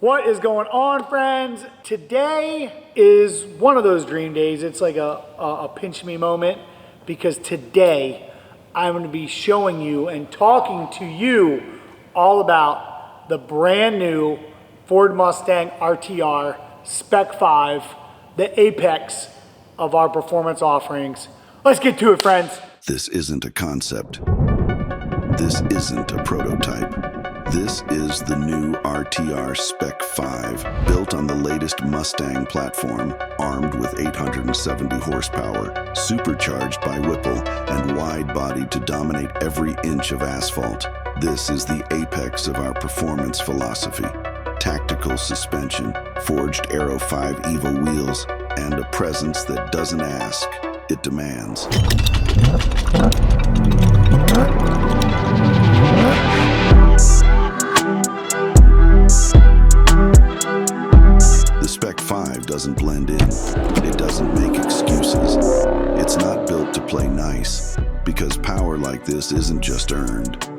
What is going on, friends? Today is one of those dream days. It's like a pinch me moment because today I'm going to be showing you and talking to you all about the brand new Ford Mustang RTR Spec 5, the apex of our performance offerings. Let's get to it, friends. This isn't a concept. This isn't a prototype. This is the new RTR Spec 5, built on the latest Mustang platform, armed with 870 horsepower, supercharged by Whipple, and wide-bodied to dominate every inch of asphalt. This is the apex of our performance philosophy. Tactical suspension, forged Aero 5 Evo wheels, and a presence that doesn't ask, it demands. The Spec 5 doesn't blend in. It doesn't make excuses. It's not built to play nice, because power like this isn't just earned.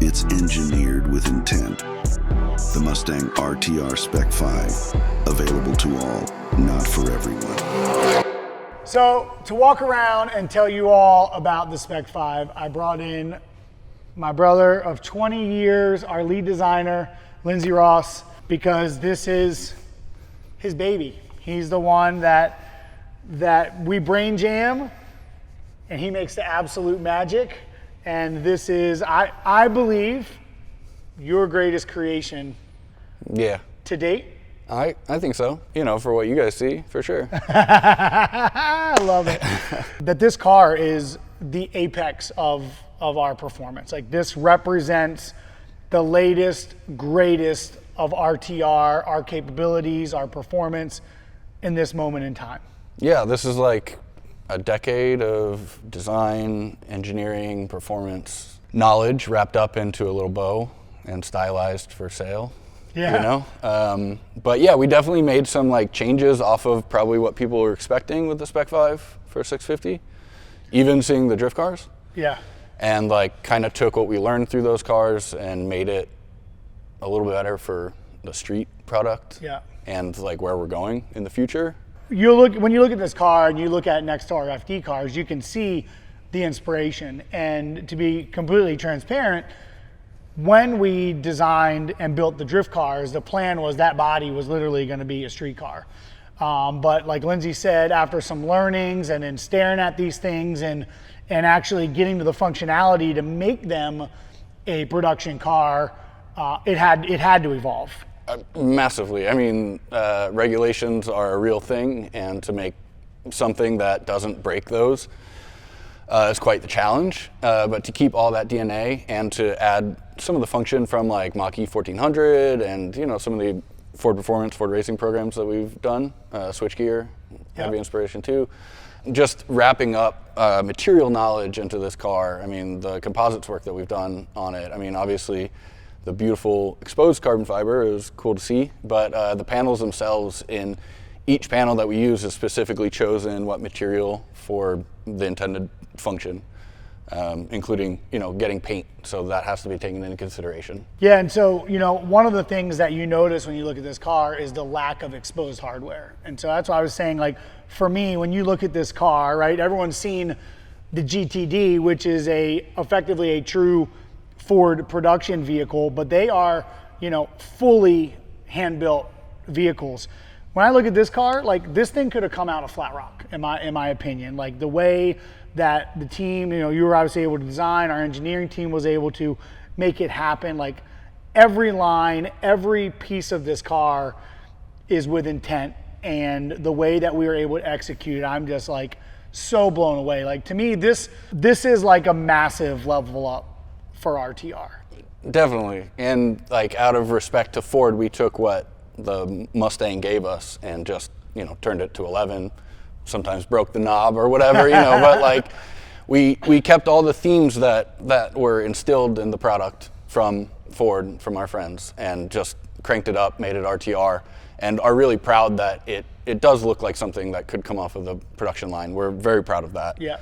It's engineered with intent. The Mustang RTR Spec 5, available to all, not for everyone. So to walk around and tell you all about the Spec 5, I brought in my brother of 20 years, our lead designer, Lindsey Ross, because this is his baby. He's the one that we brain jam, and he makes the absolute magic. And this is, I believe, your greatest creation. Yeah. To date. I think so. You know, for what you guys see, for sure. I love it. That this car is the apex of our performance. Like, this represents the latest, greatest of RTR, our capabilities, our performance in this moment in time. Yeah, this is like a decade of design, engineering, performance, knowledge wrapped up into a little bow and stylized for sale. Yeah. You know? But yeah, we definitely made some like changes off of probably what people were expecting with the Spec 5 for 650, even seeing the drift cars. Yeah. And like kind of took what we learned through those cars and made it a little bit better for the street product. Yeah. And like where we're going in the future. When you look at this car and you look at next to our FD cars, you can see the inspiration. And to be completely transparent, when we designed and built the drift cars, the plan was that body was literally going to be a street car. But like Lindsey said, after some learnings and then staring at these things and actually getting to the functionality to make them a production car, it had to evolve. Massively. I mean, regulations are a real thing, and to make something that doesn't break those is quite the challenge. But to keep all that DNA and to add some of the function from like Mach-E 1400 and, you know, some of the Ford Performance, Ford Racing programs that we've done, switchgear, heavy inspiration too. Just wrapping up material knowledge into this car. I mean, the composites work that we've done on it. I mean, obviously, the beautiful exposed carbon fiber is cool to see, but the panels themselves, in each panel that we use is specifically chosen what material for the intended function, including, you know, getting paint. So that has to be taken into consideration. Yeah, and so, you know, one of the things that you notice when you look at this car is the lack of exposed hardware. And so that's why I was saying, like, for me, when you look at this car, right, everyone's seen the GTD, which is effectively a true Ford production vehicle, but they are, you know, fully hand-built vehicles. When I look at this car, like, this thing could have come out of Flat Rock, in my opinion. Like, the way that the team, you know, you were obviously able to design, our engineering team was able to make it happen. Like, every line, every piece of this car is with intent, and the way that we were able to execute, I'm just like so blown away. Like, to me, this is like a massive level up for RTR. Definitely. And like, out of respect to Ford, we took what the Mustang gave us and just, you know, turned it to 11, sometimes broke the knob or whatever, you know, but like we kept all the themes that were instilled in the product from Ford, from our friends, and just cranked it up, made it RTR, and are really proud that it does look like something that could come off of the production line. We're very proud of that. Yeah.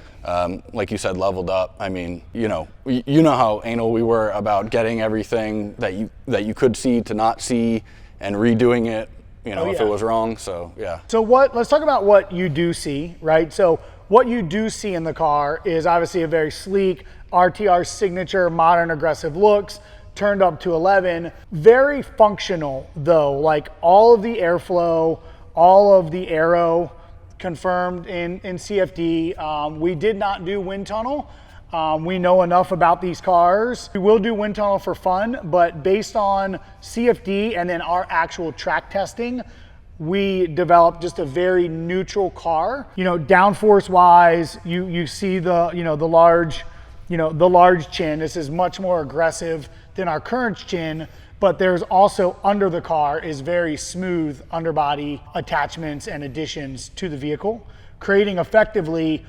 Like you said, leveled up. I mean, you know how anal we were about getting everything that you could see to not see, and redoing it, you know, if yeah. it was wrong. So yeah. So let's talk about what you do see, right? So what you do see in the car is obviously a very sleek RTR signature, modern, aggressive looks, turned up to 11. Very functional though, like all of the airflow, all of the aero confirmed in CFD. We did not do wind tunnel. We know enough about these cars. We will do wind tunnel for fun, but based on CFD and then our actual track testing, we developed just a very neutral car. You know, downforce wise, you see the, you know, the large chin. This is much more aggressive than our current chin, but there's also under the car is very smooth underbody attachments and additions to the vehicle, creating effectively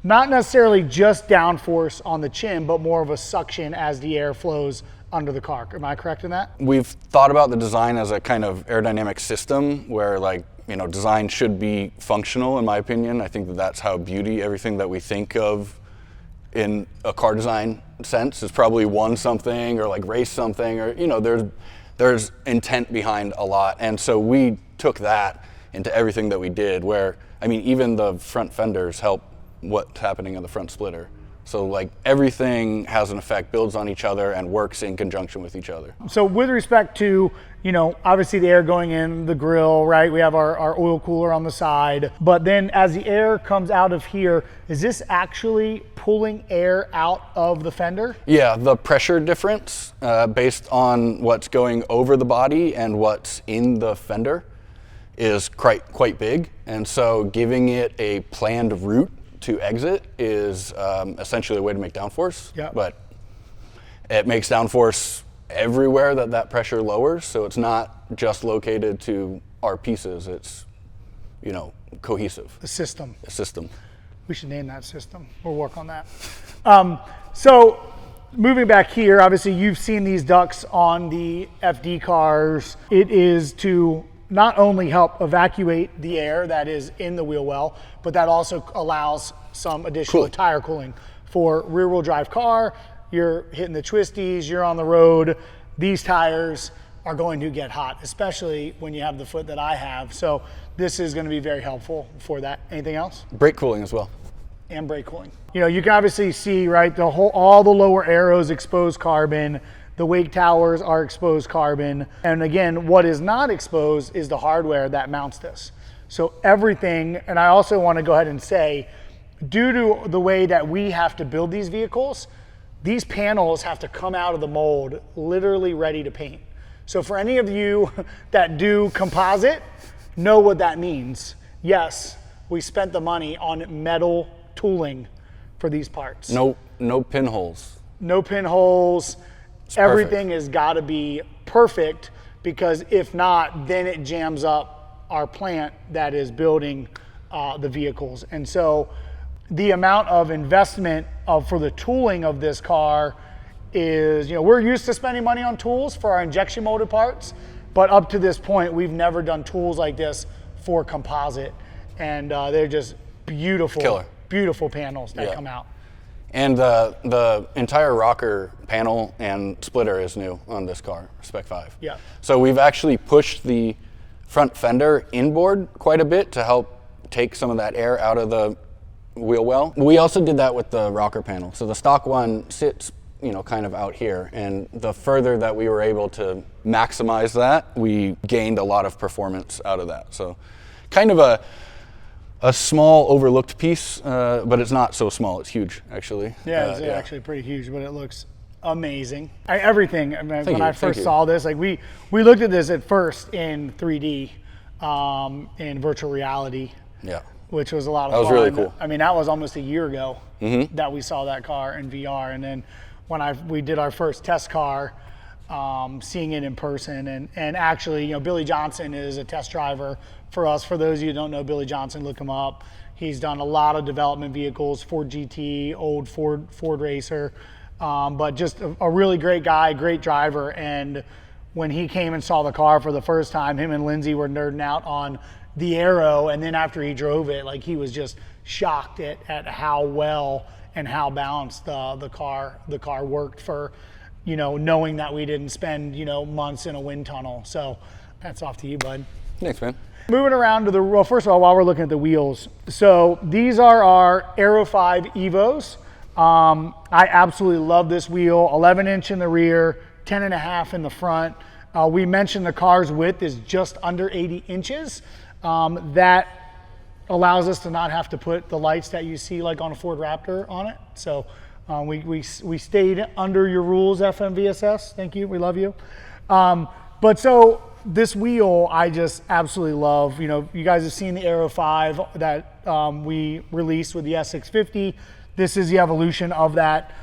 not necessarily just downforce on the chin, but more of a suction as the air flows under the car. Am I correct in that? We've thought about the design as a kind of aerodynamic system where, like, you know, design should be functional, in my opinion. I think that that's how beauty, everything that we think of in a car design sense, is probably won something or like race something, or, you know, there's intent behind a lot. And so we took that into everything that we did, where, I mean, even the front fenders help what's happening in the front splitter. So like everything has an effect, builds on each other, and works in conjunction with each other. So with respect to, you know, obviously the air going in the grill, right? We have our oil cooler on the side, but then as the air comes out of here, is this actually pulling air out of the fender? Yeah, the pressure difference based on what's going over the body and what's in the fender is quite big. And so giving it a planned route to exit is essentially a way to make downforce. Yeah. But it makes downforce everywhere that pressure lowers, so it's not just located to our pieces. It's, you know, cohesive. The system. A system. We should name that system. We'll work on that. So moving back here, obviously you've seen these ducts on the FD cars. It is to not only help evacuate the air that is in the wheel well, but that also allows some additional tire cooling. For rear wheel drive car, you're hitting the twisties, you're on the road, these tires are going to get hot, especially when you have the foot that I have. So this is going to be very helpful for that. Anything else? Brake cooling as well. And brake cooling. You know, you can obviously see, right, all the lower arrows exposed carbon. The wake towers are exposed carbon. And again, what is not exposed is the hardware that mounts this. So everything, and I also want to go ahead and say, due to the way that we have to build these vehicles, these panels have to come out of the mold literally ready to paint. So for any of you that do composite, know what that means. Yes, we spent the money on metal tooling for these parts. No pinholes. No pinholes. Everything has got to be perfect, because if not, then it jams up our plant that is building the vehicles. And so the amount of investment for the tooling of this car is, you know, we're used to spending money on tools for our injection molded parts, but up to this point, we've never done tools like this for composite. And they're just beautiful, beautiful panels that come out. And the entire rocker panel and splitter is new on this car, Spec 5. Yeah. So we've actually pushed the front fender inboard quite a bit to help take some of that air out of the wheel well. We also did that with the rocker panel. So the stock one sits, you know, kind of out here, and the further that we were able to maximize that, we gained a lot of performance out of that. So kind of a small overlooked piece, but it's not so small, it's huge actually. Yeah, it's actually pretty huge, but it looks amazing. Everything, I mean, when I first saw this, like we looked at this at first in 3D, in virtual reality. Yeah. Which was a lot of fun. That was really cool. I mean, that was almost a year ago that we saw that car in VR. And then when we did our first test car, seeing it in person, and actually, you know, Billy Johnson is a test driver for us. For those of you who don't know Billy Johnson, look him up. He's done a lot of development vehicles, Ford GT, old Ford racer, but just a really great guy, great driver. And when he came and saw the car for the first time, him and Lindsay were nerding out on the aero, and then after he drove it, like, he was just shocked at how well and how balanced the car worked, for, you know, knowing that we didn't spend, you know, months in a wind tunnel. So Hats off to you, bud. Thanks, man. Moving around to the, well, first of all, while we're looking at the wheels, so these are our Aero 5 Evos. I absolutely love this wheel, 11-inch in the rear, 10.5 in the front. We mentioned the car's width is just under 80 inches. That allows us to not have to put the lights that you see like on a Ford Raptor on it. So we stayed under your rules, FMVSS. Thank you, we love you. But so this wheel, I just absolutely love. You know, you guys have seen the Aero 5 that we released with the S650. This is the evolution of that.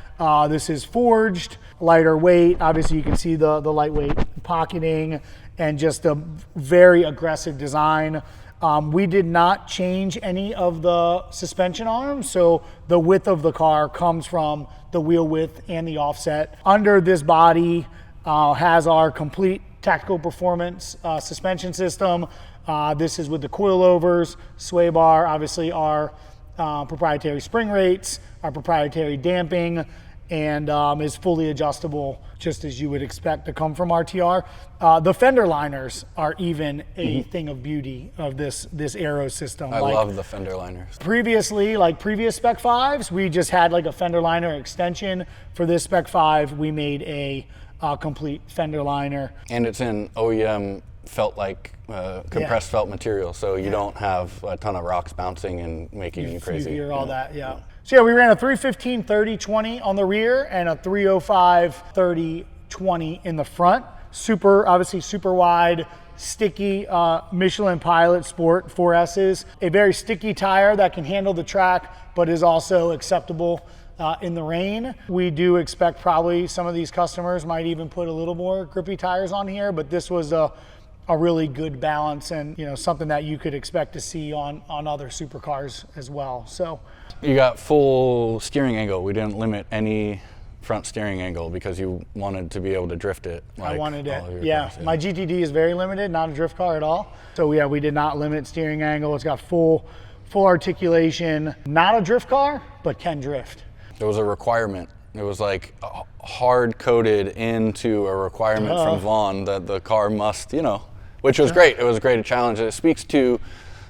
This is forged, lighter weight. Obviously, you can see the lightweight pocketing and just a very aggressive design. We did not change any of the suspension arms, so the width of the car comes from the wheel width and the offset. Under this body has our complete tactical performance suspension system. This is with the coilovers, sway bar, obviously our proprietary spring rates, our proprietary damping, and is fully adjustable, just as you would expect to come from RTR. The fender liners are even a thing of beauty of this Aero system. I love the fender liners. Previously, like previous Spec 5s, we just had like a fender liner extension. For this Spec 5, we made a complete fender liner. And it's in OEM compressed felt material, so you don't have a ton of rocks bouncing and making you crazy. You hear all that, yeah. So yeah, we ran a 315 30-20 on the rear and a 305 30-20 in the front. Obviously super wide, sticky Michelin Pilot Sport 4S's. A very sticky tire that can handle the track, but is also acceptable in the rain. We do expect probably some of these customers might even put a little more grippy tires on here, but this was a really good balance and, you know, something that you could expect to see on other supercars as well. So you got full steering angle. We didn't limit any front steering angle because you wanted to be able to drift it. Like I wanted it. Yeah. My GTD is very limited, not a drift car at all. So yeah, we did not limit steering angle. It's got full articulation. Not a drift car, but can drift. It was a requirement. It was like hard coded into a requirement from Vaughn that the car must, you know, which was great. It was a great challenge. It speaks to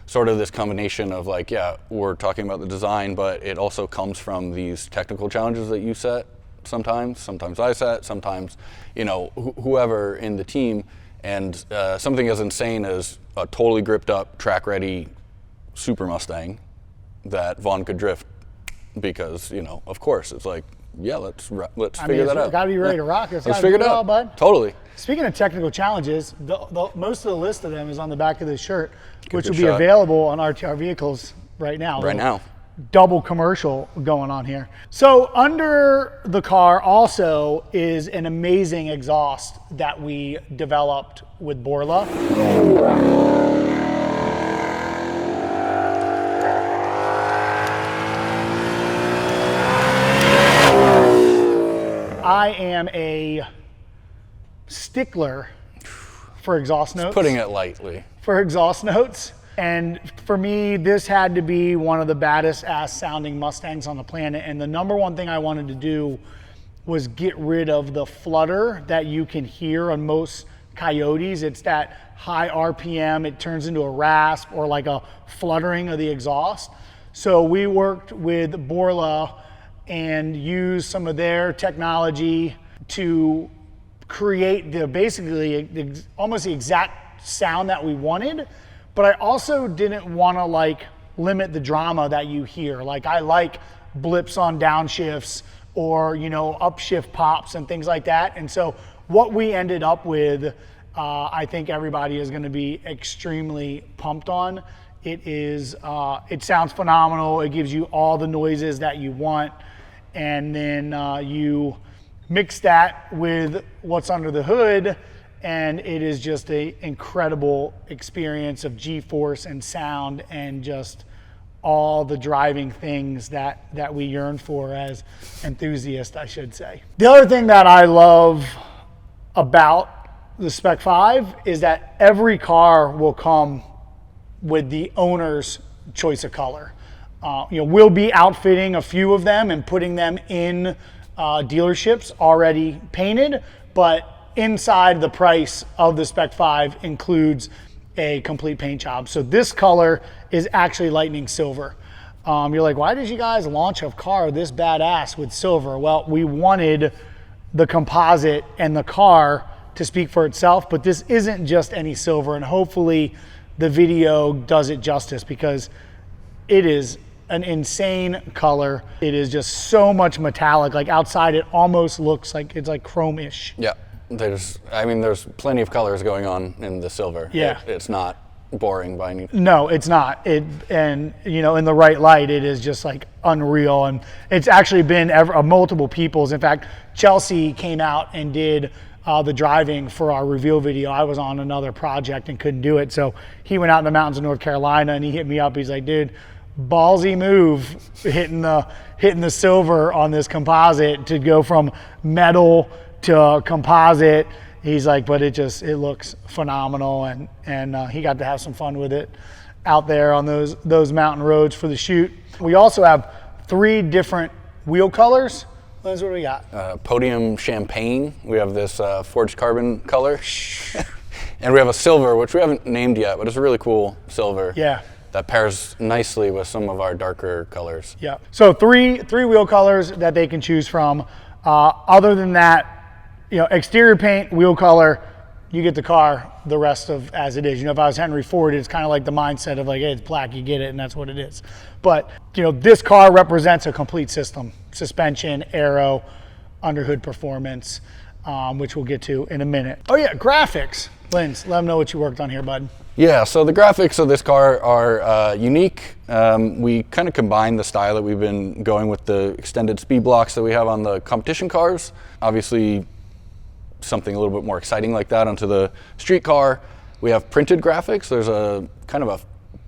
sort of this combination of like, yeah, we're talking about the design, but it also comes from these technical challenges that you set sometimes I set, sometimes, you know, whoever in the team. And something as insane as a totally gripped up, track ready Super Mustang that Vaughn could drift because, you know, of course, it's like, yeah, let's figure that out. It's got to be ready to rock. Let's figure it out, bud. Totally. Speaking of technical challenges, most of the list of them is on the back of this shirt, which will be shot. Available on RTR vehicles right now. Right now. Double commercial going on here. So under the car also is an amazing exhaust that we developed with Borla. I am a stickler for exhaust notes. Putting it lightly. For exhaust notes. And for me, this had to be one of the baddest ass sounding Mustangs on the planet. And the number one thing I wanted to do was get rid of the flutter that you can hear on most Coyotes. It's that high RPM, it turns into a rasp or like a fluttering of the exhaust. So we worked with Borla and use some of their technology to create basically almost the exact sound that we wanted. But I also didn't want to like limit the drama that you hear. Like I like blips on downshifts or, you know, upshift pops and things like that. And so what we ended up with, I think everybody is going to be extremely pumped on. It sounds phenomenal. It gives you all the noises that you want. And then you mix that with what's under the hood, and it is just an incredible experience of G-force and sound and just all the driving things that we yearn for as enthusiasts, I should say. The other thing that I love about the Spec 5 is that every car will come with the owner's choice of color. We'll be outfitting a few of them and putting them in dealerships already painted, but inside the price of the Spec 5 includes a complete paint job. So this color is actually lightning silver. You're like, why did you guys launch a car this badass with silver? Well, we wanted the composite and the car to speak for itself, but this isn't just any silver, and hopefully the video does it justice, because it is an insane color. It is just so much metallic. Like outside it almost looks like it's like chrome-ish. Yeah, there's plenty of colors going on in the silver. Yeah. It's not boring by any. No, it's not. And you know, in the right light, it is just like unreal. And it's actually been multiple people's. In fact, Chelsea came out and did the driving for our reveal video. I was on another project and couldn't do it, so he went out in the mountains of North Carolina and he hit me up. He's like, dude, ballsy move hitting the silver on this composite to go from metal to composite. He's like, but it looks phenomenal, and he got to have some fun with it out there on those mountain roads for the shoot. We also have 3 different wheel colors. What do we got? Podium champagne. We have this forged carbon color, and we have a silver, which we haven't named yet, but it's a really cool silver. Yeah. That pairs nicely with some of our darker colors. Yeah. So three wheel colors that they can choose from. Other than that, you know, exterior paint, wheel color, you get the car the rest of as it is. You know, if I was Henry Ford, it's kind of like the mindset of like, hey, it's black, you get it, and that's what it is. But, you know, this car represents a complete system. Suspension, aero, underhood performance, which we'll get to in a minute. Oh yeah, graphics. Linz, let them know what you worked on here, bud. Yeah, so the graphics of this car are unique. We kind of combine the style that we've been going with the extended speed blocks that we have on the competition cars. Obviously, something a little bit more exciting like that onto the street car. We have printed graphics. There's a kind of a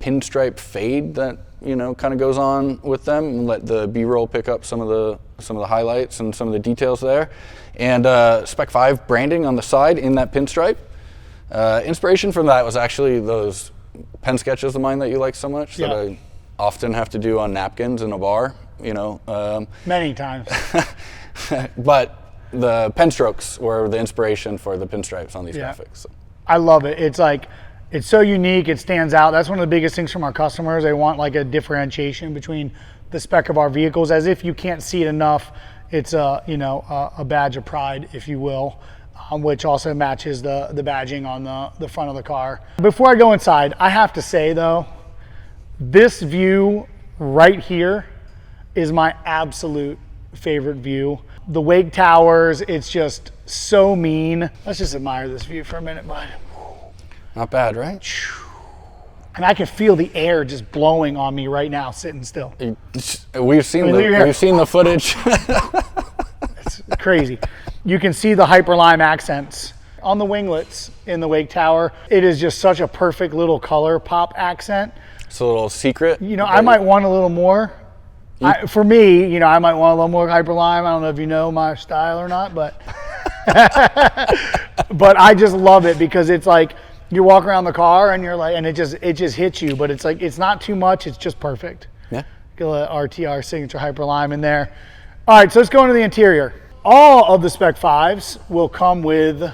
pinstripe fade that, you know, kind of goes on with them, and let the B-roll pick up some of the highlights and some of the details there. And Spec 5 branding on the side in that pinstripe. Inspiration from that was actually those pen sketches of mine that you like so much, that I often have to do on napkins in a bar, you know. Many times. But the pen strokes were the inspiration for the pinstripes on these graphics. So. I love it. It's like, it's so unique, it stands out. That's one of the biggest things from our customers. They want like a differentiation between the spec of our vehicles, as if you can't see it enough. It's a, you know, a badge of pride, if you will. Which also matches the badging on the front of the car. Before I go inside, I have to say though, this view right here is my absolute favorite view. The wake towers, it's just so mean. Let's just admire this view for a minute, bud. Not bad, right? And I can feel the air just blowing on me right now, sitting still. We've seen the footage. It's crazy. You can see the Hyperlime accents on the winglets in the wake tower. It is just such a perfect little color pop accent. It's a little secret. You know, I might want a little more. For me, you know, I might want a little more Hyperlime. I don't know if you know my style or not, but but I just love it, because it's like you walk around the car and you're like, and it just hits you, but it's like, it's not too much, it's just perfect. Yeah. Get a RTR signature Hyperlime in there. All right, so let's go into the interior. All of the Spec 5s will come with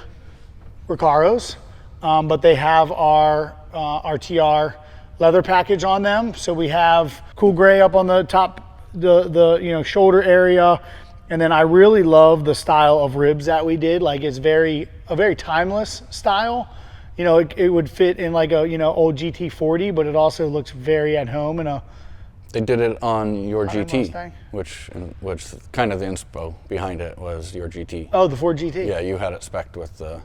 Recaros, but they have our RTR leather package on them. So we have cool gray up on the top, the you know, shoulder area, and then I really love the style of ribs that we did. Like, it's a very timeless style. You know, it would fit in like a, you know, old GT40, but it also looks very at home in a. They did it on your GT, Mustang. which kind of the inspo behind it was your GT. Oh, the Ford GT. Yeah, you had it spec'd with the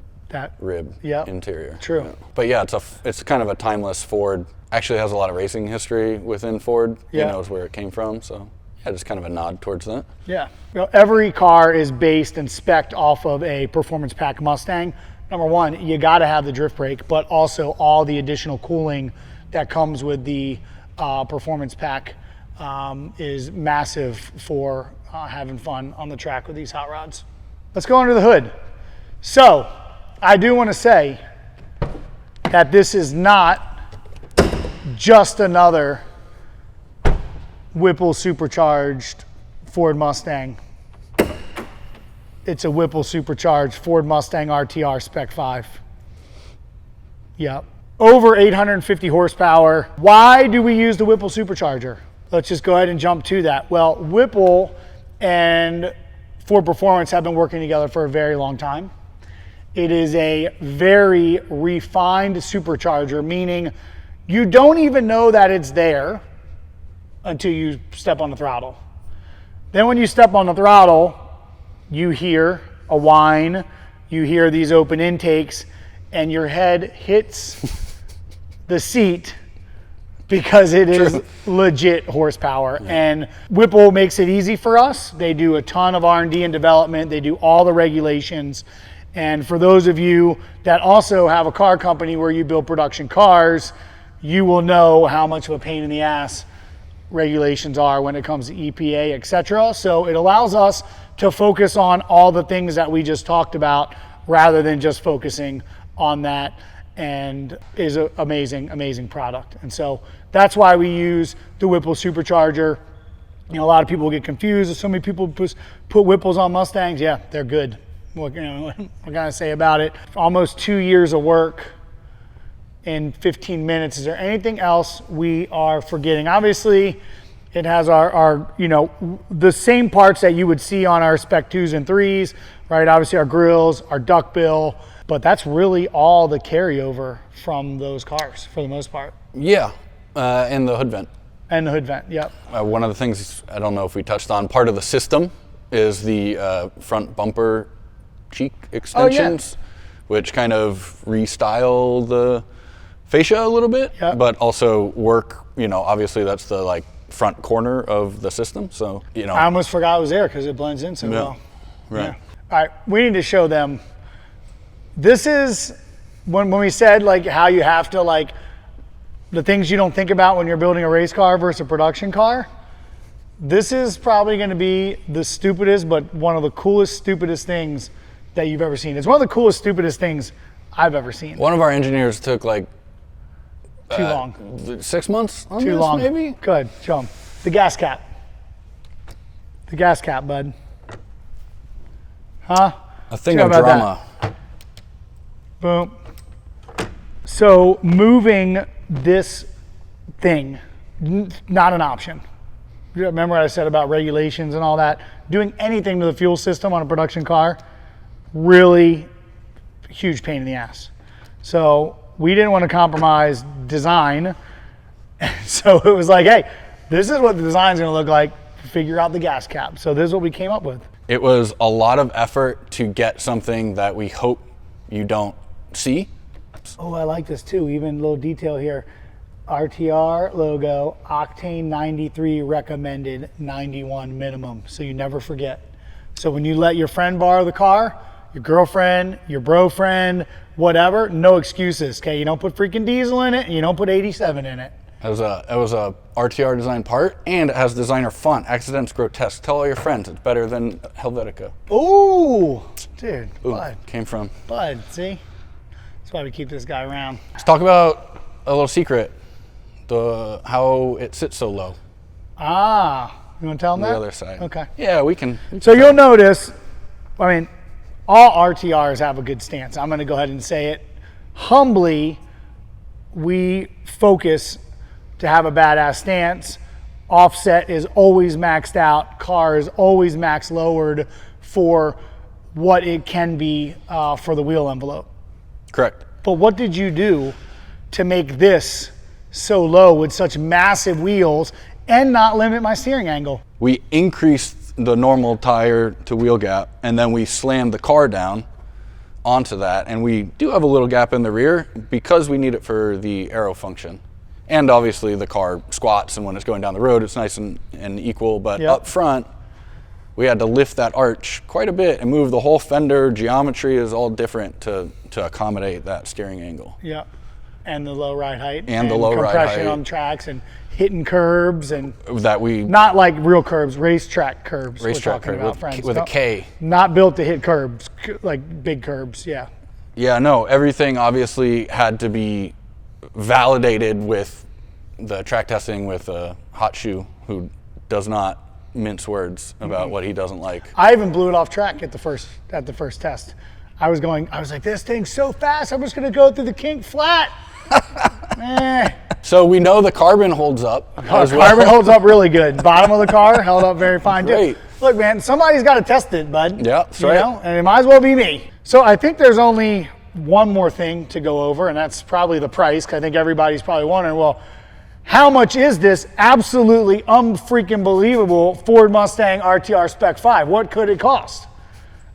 rib interior. True. Yeah. But yeah, it's kind of a timeless Ford. Actually has a lot of racing history within Ford. Yeah. He knows where it came from, so yeah, just kind of a nod towards that. Yeah. You know, every car is based and spec'd off of a performance pack Mustang. Number one, you got to have the drift brake, but also all the additional cooling that comes with the performance pack is massive for having fun on the track with these hot rods. Let's go under the hood. So I do want to say that this is not just another Whipple supercharged Ford Mustang. It's a Whipple supercharged Ford Mustang RTR Spec 5. Yep. Over 850 horsepower. Why do we use the Whipple supercharger? Let's just go ahead and jump to that. Well, Whipple and Ford Performance have been working together for a very long time. It is a very refined supercharger, meaning you don't even know that it's there until you step on the throttle. Then when you step on the throttle, you hear a whine, you hear these open intakes, and your head hits the seat because it is legit horsepower. Yeah. And Whipple makes it easy for us. They do a ton of R&D and development. They do all the regulations. And for those of you that also have a car company where you build production cars, you will know how much of a pain in the ass regulations are when it comes to EPA, etc. So it allows us to focus on all the things that we just talked about rather than just focusing on that, and is an amazing, amazing product. And so that's why we use the Whipple supercharger. You know, a lot of people get confused. So many people put Whipples on Mustangs. Yeah, they're good. What can I say about it? Almost 2 years of work in 15 minutes. Is there anything else we are forgetting? Obviously, it has our the same parts that you would see on our Spec 2s and 3s, right? Obviously our grills, our duckbill, but that's really all the carryover from those cars for the most part. Yeah, and the hood vent. And the hood vent, yep. One of the things, I don't know if we touched on, part of the system is the front bumper cheek extensions, which kind of restyle the fascia a little bit, but also work, obviously that's the front corner of the system. So, I almost forgot it was there because it blends in so well. Right. Yeah. All right, we need to show them. This is when we said how you have to the things you don't think about when you're building a race car versus a production car. This is probably going to be the stupidest, but one of the coolest, stupidest things that you've ever seen. It's one of the coolest, stupidest things I've ever seen. One of our engineers took too long. 6 months on Too this, long. maybe? Good, show him. The gas cap. The gas cap, bud. Huh? A thing of drama. Boom. So moving this thing, not an option. Remember what I said about regulations and all that? Doing anything to the fuel system on a production car, really huge pain in the ass. So we didn't want to compromise design. So it was hey, this is what the design's going to look like. Figure out the gas cap. So this is what we came up with. It was a lot of effort to get something that we hope you don't see. Oh, I like this too. Even a little detail here. RTR logo, octane 93 recommended, 91 minimum. So you never forget. So when you let your friend borrow the car, your girlfriend, your bro friend, whatever, no excuses. Okay, you don't put freaking diesel in it, and you don't put 87 in it. It was a RTR design part, and it has designer font. Accidents grotesque. Tell all your friends it's better than Helvetica. Ooh, dude, Ooh, bud. Came from. Bud, see? That's why we keep this guy around. Let's talk about a little secret. How it sits so low. Ah, you want to tell them that? The other side. Okay. Yeah, we can. So you'll notice, all RTRs have a good stance. I'm going to go ahead and say it. Humbly, we focus to have a badass stance. Offset is always maxed out. Car is always max lowered for what it can be for the wheel envelope. Correct. But what did you do to make this so low with such massive wheels and not limit my steering angle? We increased the normal tire to wheel gap, and then we slammed the car down onto that, and we do have a little gap in the rear because we need it for the aero function. And obviously the car squats, and when it's going down the road it's nice and equal, but up front we had to lift that arch quite a bit and move the whole fender. Geometry is all different to accommodate that steering angle. Yeah, and the low ride height. And the low ride compression height. on tracks and hitting curbs and that we not like real curbs, racetrack curbs. Racetrack curb with a K. Not built to hit curbs, like big curbs. Yeah. Yeah, no, everything obviously had to be validated with the track testing with Hot Shoe, who does not mince words about what he doesn't like. I even blew it off track at the first test. I was like, this thing's so fast, I'm just gonna go through the kink flat. So we know the carbon holds up as well. Carbon holds up really good. Bottom of the car held up very fine Great. too. Look, man, somebody's got to test it, bud. Yeah, that's right. And it might as well be me. So I think there's only one more thing to go over, and that's probably the price. 'Cause I think everybody's probably wondering, well, how much is this absolutely unfreaking believable Ford Mustang RTR Spec 5? What could it cost?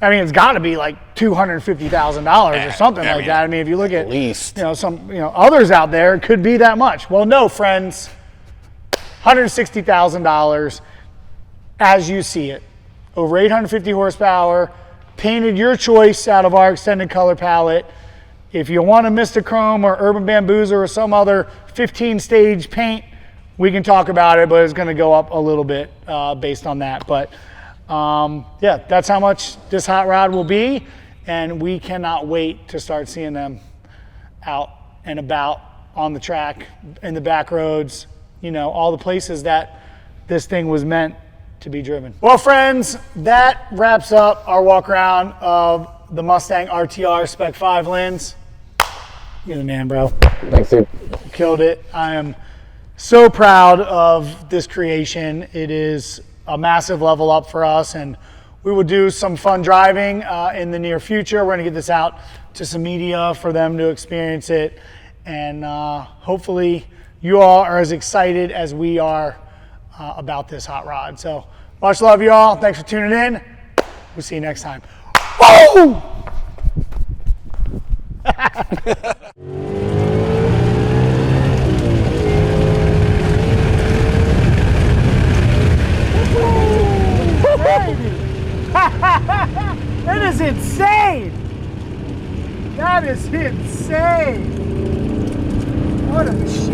I mean, it's got to be like $250,000 or something like that. I mean, if you look at least, some others out there, it could be that much. Well, no, friends, $160,000 as you see it. Over 850 horsepower, painted your choice out of our extended color palette. If you want a Mistachrome or Urban Bambuza or some other 15-stage paint, we can talk about it, but it's going to go up a little bit based on that. But yeah, that's how much this hot rod will be, and we cannot wait to start seeing them out and about on the track, in the back roads, all the places that this thing was meant to be driven. Well, friends, that wraps up our walk around of the Mustang RTR Spec 5 lens. You're the man, bro. Thanks, dude. Killed it. I am so proud of this creation. It is a massive level up for us, and we will do some fun driving in the near future. We're gonna get this out to some media for them to experience it, and hopefully you all are as excited as we are about this hot rod. So much love, you all. Thanks for tuning in. We'll see you next time. Whoa! That is insane! That is insane! What a machine!